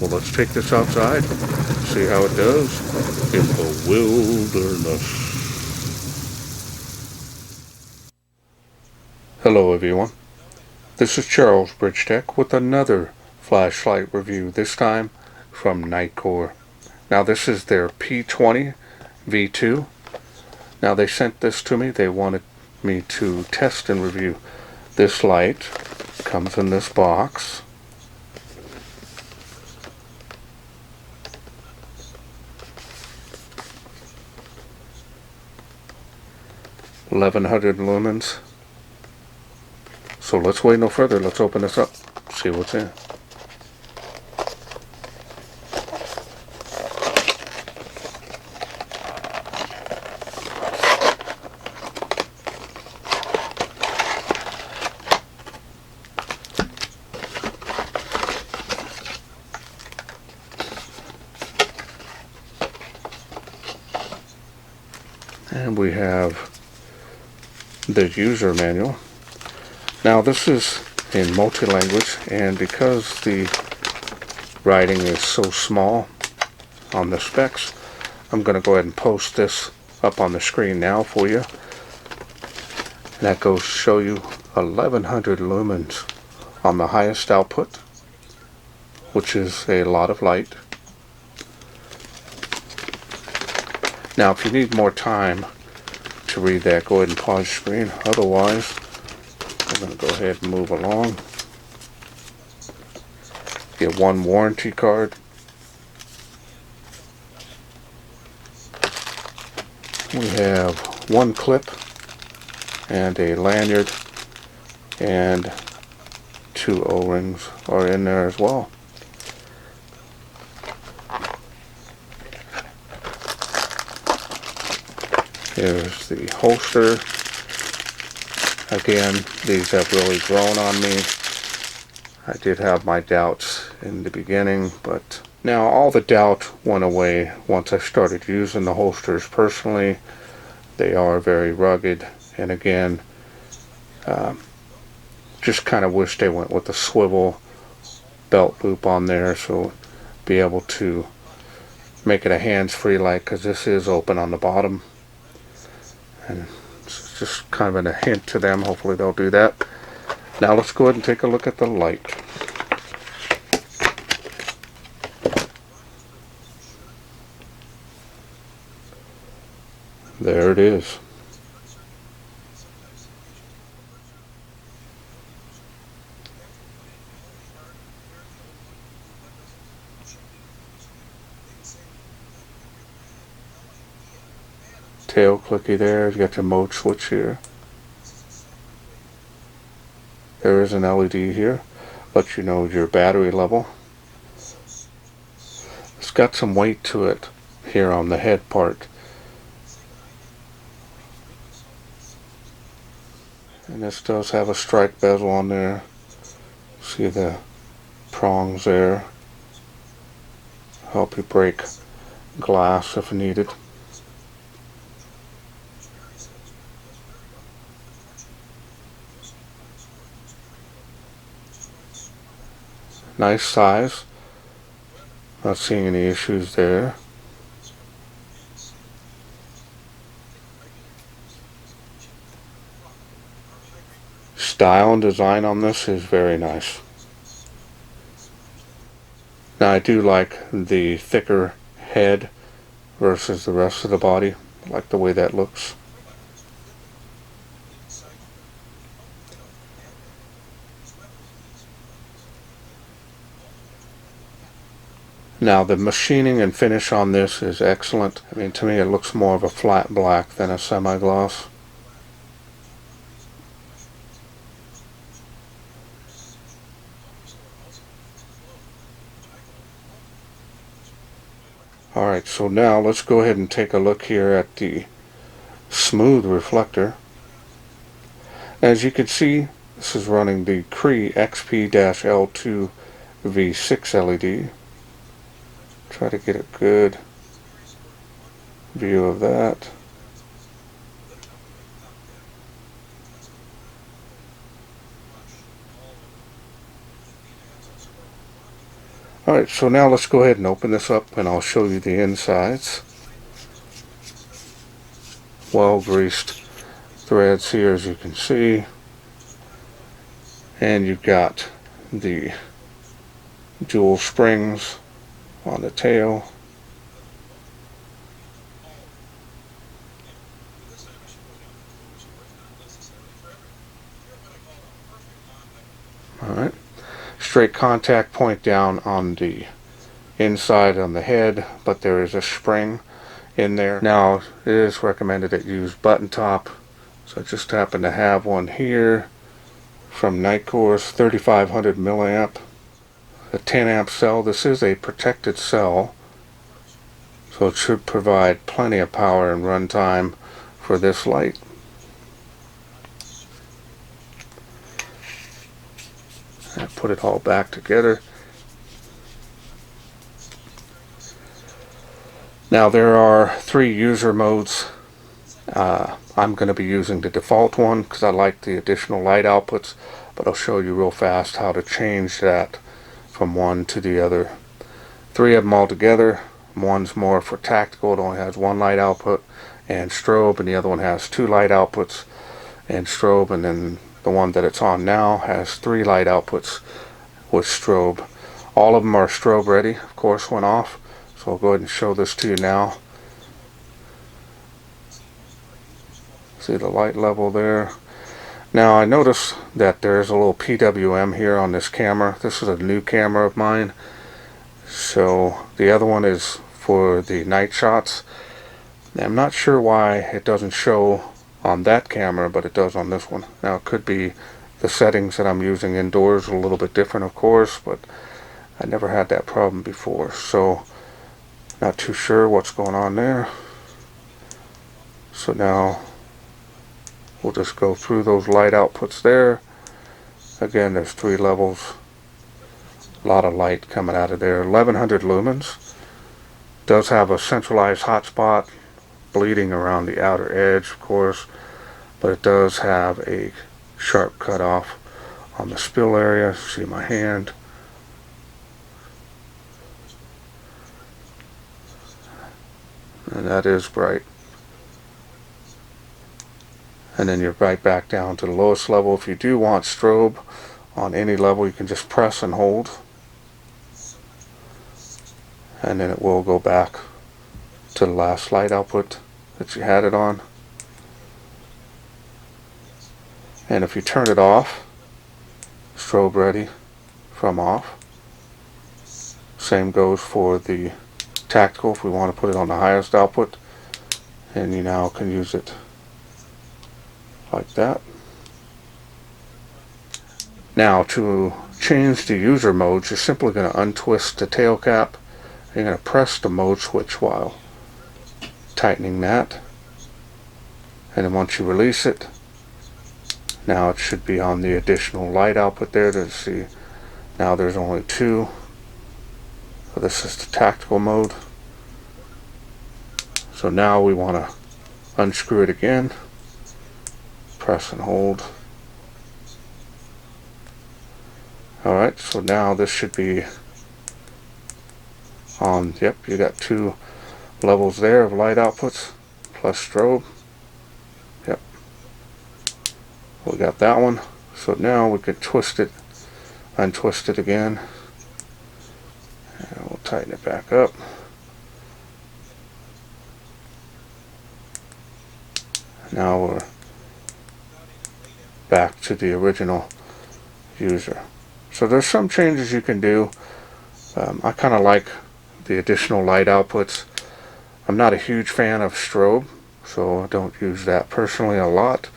Well, let's take this outside, see how it does in the wilderness. Hello everyone, this is Charles BridgTec with another flashlight review, this time from Nitecore. Now this is their P20 V2. Now they sent this to me, they wanted me to test and review this light. Comes in this box. $1,100 lumens. So let's wait no further. Let's open this up, see what's in. And we have the user manual. Now this is in multi-language, and because the writing is so small on the specs, I'm going to go ahead and post this up on the screen now for you. And that goes to show you 1100 lumens on the highest output, which is a lot of light. Now if you need more time to read that, go ahead and pause the screen. Otherwise, I'm going to go ahead and move along. Get one warranty card. We have one clip and a lanyard, and 2 O-rings are in there as well. Here's the holster. Again, these have really grown on me. I did have my doubts in the beginning, but now all the doubt went away once I started using the holsters personally. They are very rugged, and again, just kind of wish they went with the swivel belt loop on there, so be able to make it a hands-free light, because this is open on the bottom. And it's just kind of a hint to them. Hopefully they'll do that. Now let's go ahead and take a look at the light. There it is. Tail clicky there. You got your mode switch here. There is an LED here, let you know your battery level. It's got some weight to it here on the head part. And this does have a strike bezel on there. See the prongs there. Help you break glass if needed. Nice size. Not seeing any issues there. Style and design on this is very nice. Now I do like the thicker head versus the rest of the body. I like the way that looks. Now the machining and finish on this is excellent. I mean, to me it looks more of a flat black than a semi-gloss. Alright, so now let's go ahead and take a look here at the smooth reflector. As you can see, this is running the Cree XP-L2 V6 LED. Try to get a good view of that. Alright, so now let's go ahead and open this up and I'll show you the insides. Well greased threads here, as you can see. And you've got the dual springs on the tail. Alright. Straight contact point down on the inside on the head, but there is a spring in there. Now it is recommended that you use button top, so I just happen to have one here from Nitecore's 3500 milliamp, a 10 amp cell. This is a protected cell, so it should provide plenty of power and runtime for this light. I put it all back together. Now there are 3 user modes. I'm going to be using the default one because I like the additional light outputs, but I'll show you real fast how to change that from one to the other. 3 of them all together. One's more for tactical, it only has 1 light output and strobe, and the other one has 2 light outputs and strobe, and then the one that it's on now has 3 light outputs with strobe. All of them are strobe ready, of course, went off. So I'll go ahead and show this to you now. See the light level there. Now I notice that there's a little PWM here on this camera. This is a new camera of mine. So the other one is for the night shots. I'm not sure why it doesn't show on that camera, but it does on this one. Now it could be the settings that I'm using indoors are a little bit different, of course, but I never had that problem before, so not too sure what's going on there. So now we'll just go through those light outputs there. Again, there's 3 levels, a lot of light coming out of there. 1100 lumens. Does have a centralized hotspot bleeding around the outer edge, of course, but it does have a sharp cutoff on the spill area. See my hand. And that is bright. And then you're right back down to the lowest level. If you do want strobe on any level, you can just press and hold, and then it will go back to the last light output that you had it on. And if you turn it off, strobe ready from off. Same goes for the tactical if we want to put it on the highest output, and you now can use it like that. Now to change the user modes, you're simply going to untwist the tail cap. You're going to press the mode switch while tightening that, and then once you release it, now it should be on the additional light output there. To see, now there's only 2. So this is the tactical mode. So now we want to unscrew it again, press and hold. Alright, so now this should be on. Yep, you got 2 levels there of light outputs plus strobe. Yep, we got that one. So now we could twist it, untwist it again, and we'll tighten it back up. Now we're back to the original user. So there's some changes you can do. I kind of like the additional light outputs. I'm not a huge fan of strobe, so I don't use that personally a lot.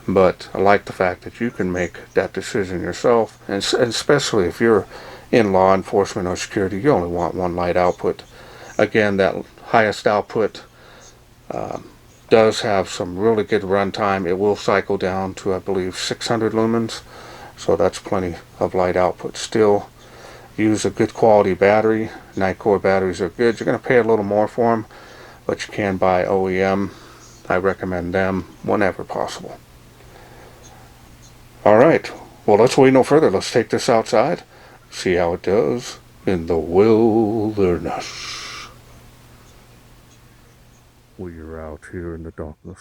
But I like the fact that you can make that decision yourself, and especially if you're in law enforcement or security, you only want 1 light output. Again, that highest output does have some really good runtime. It will cycle down to, I believe, 600 lumens, so that's plenty of light output still. Use a good quality battery. Nitecore batteries are good. You're going to pay a little more for them, but you can buy OEM. I recommend them whenever possible. Alright, well, let's wait no further. Let's take this outside See how it does in the wilderness. We're out here in the darkness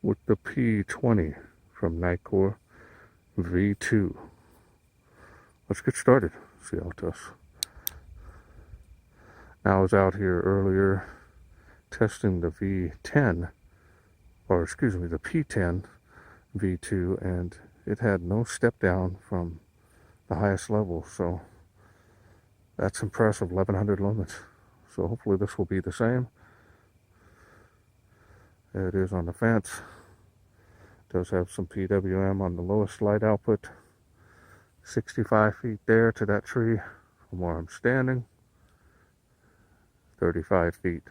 with the P20 from Nitecore V2. Let's get started. See how it does. Now I was out here earlier testing the V10, or excuse me, the P10 V2, and it had no step down from the highest level, so that's impressive, 1100 lumens. So hopefully this will be the same. There it is on the fence. It does have some PWM on the lowest light output. 65 feet there to that tree from where I'm standing. 35 feet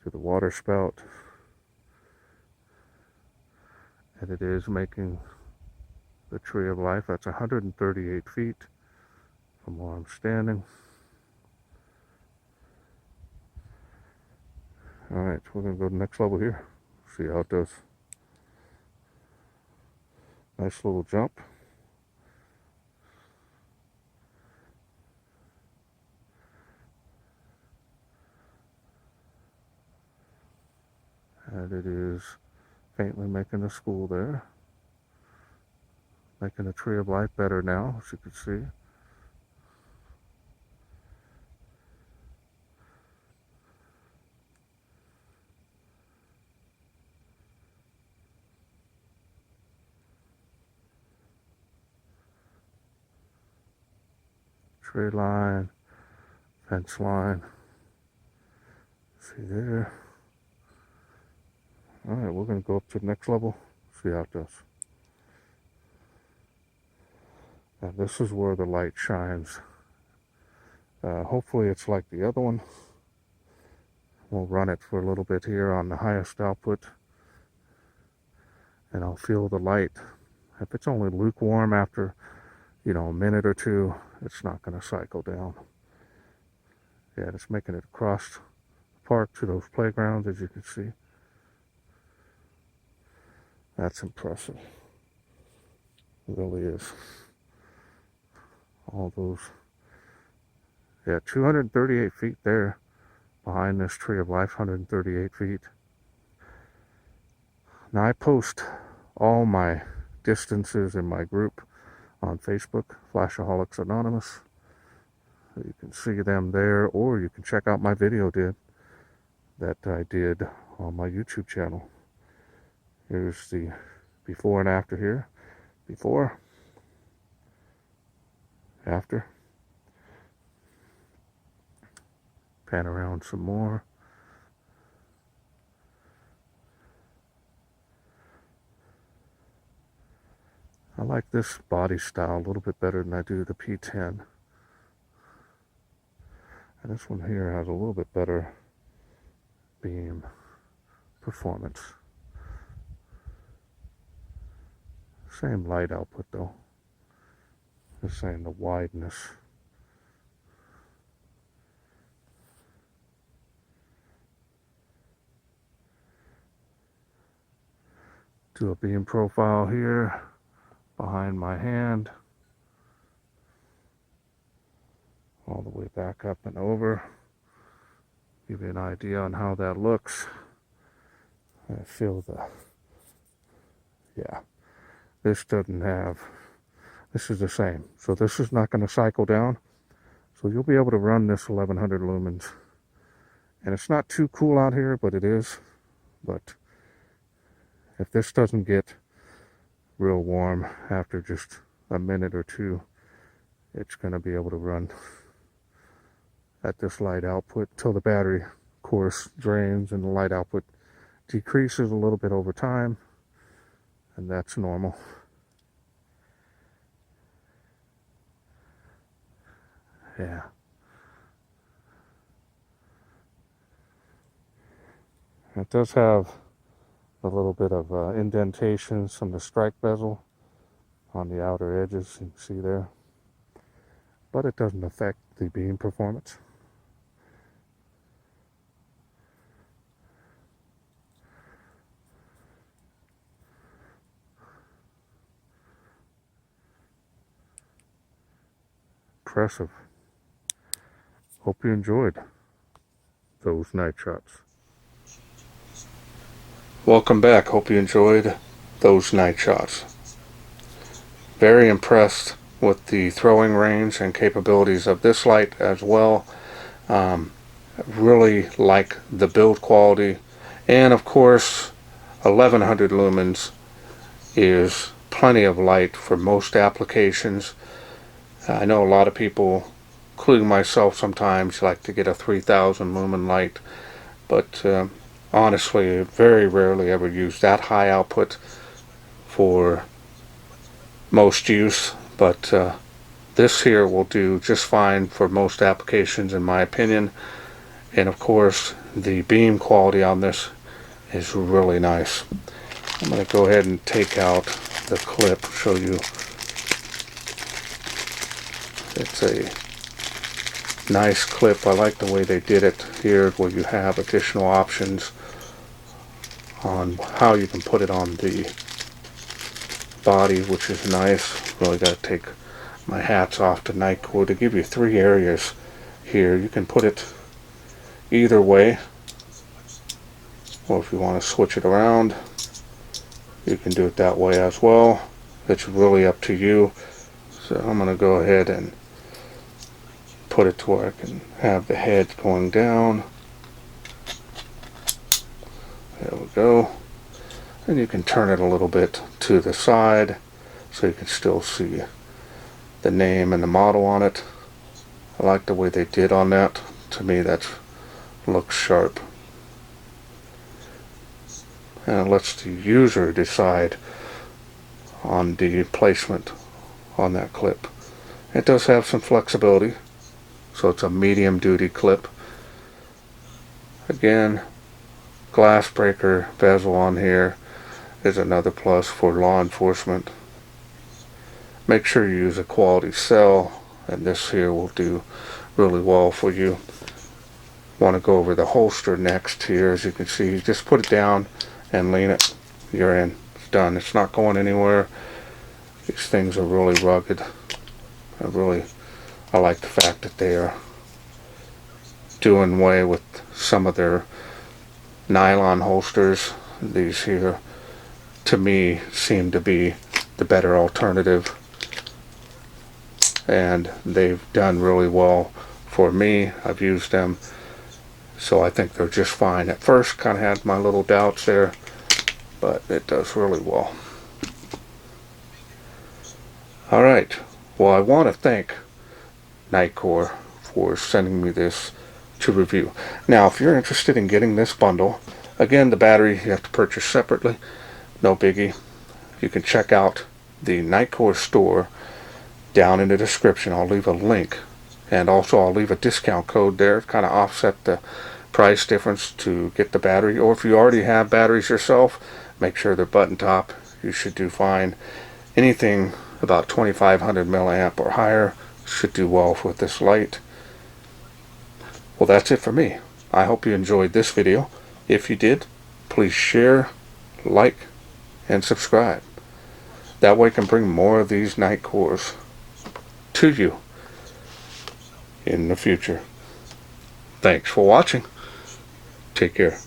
to the water spout. And it is making the tree of life. That's 138 feet from where I'm standing. Alright, we're going to go to the next level here. See how it does. Nice little jump. And it is faintly making a school there. Making the tree of life better now, as you can see. Tree line, fence line. See there. Alright, we're going to go up to the next level, see how it does. And this is where the light shines. Hopefully it's like the other one. We'll run it for a little bit here on the highest output. And I'll feel the light. If it's only lukewarm after, a minute or two, it's not going to cycle down. Yeah, it's making it across the park to those playgrounds, as you can see. That's impressive. It really is. All those. Yeah, 238 feet there behind this tree of life, 138 feet. Now I post all my distances in my group on Facebook, Flashaholics Anonymous. You can see them there, or you can check out my video that I did on my YouTube channel. Here's the before and after here. Before, after. Pan around some more. I like this body style a little bit better than I do the P10. And this one here has a little bit better beam performance. Same light output though. Just saying the wideness. Do a beam profile here behind my hand. All the way back up and over. Give you an idea on how that looks. I feel yeah. This doesn't have, this is the same. So this is not going to cycle down. So you'll be able to run this 1100 lumens. And it's not too cool out here, but it is. But if this doesn't get real warm after just a minute or two, it's going to be able to run at this light output till the battery, of course, drains and the light output decreases a little bit over time, and that's normal. Yeah. It does have a little bit of indentations from the strike bezel on the outer edges, you can see there, but it doesn't affect the beam performance. impressive. Hope you enjoyed those night shots. Welcome back. Hope you enjoyed those night shots. Very impressed with the throwing range and capabilities of this light as well. Really like the build quality, and of course 1100 lumens is plenty of light for most applications. I know a lot of people, including myself, sometimes like to get a 3000 lumen light, but honestly very rarely ever use that high output for most use. But this here will do just fine for most applications in my opinion. And of course the beam quality on this is really nice. I'm going to go ahead and take out the clip, show you. It's a nice clip. I like the way they did it here, where you have additional options on how you can put it on the body, which is nice. Really got to take my hats off to Nitecore to give you 3 areas here. You can put it either way, or if you want to switch it around, you can do it that way as well. It's really up to you. So I'm going to go ahead and put it to where I can have the head going down. There we go. And you can turn it a little bit to the side so you can still see the name and the model on it. I like the way they did on that. To me, that looks sharp. And it lets the user decide on the placement on that clip. It does have some flexibility, so it's a medium duty clip. Again, glass breaker bezel on here is another plus for law enforcement. Make sure you use a quality cell, and this here will do really well for you. Want to go over the holster next here. As you can see, you just put it down and lean it. You're in. It's done. It's not going anywhere. These things are really rugged. I like the fact that they are doing away with some of their nylon holsters. These here, to me, seem to be the better alternative, and they've done really well for me. I've used them, so I think they're just fine. At first kind of had my little doubts there, but it does really well. Alright, well, I want to thank Nitecore for sending me this to review. Now, if you're interested in getting this bundle, again, the battery you have to purchase separately, no biggie. You can check out the Nitecore store down in the description. I'll leave a link, and also I'll leave a discount code there to kind of offset the price difference to get the battery. Or if you already have batteries yourself, make sure they're button top. You should do fine. Anything about 2500 milliamp or higher should do well with this light. Well, that's it for me. I hope you enjoyed this video. If you did, please share, like, and subscribe. That way I can bring more of these Nitecores to you in the future. Thanks for watching. Take care.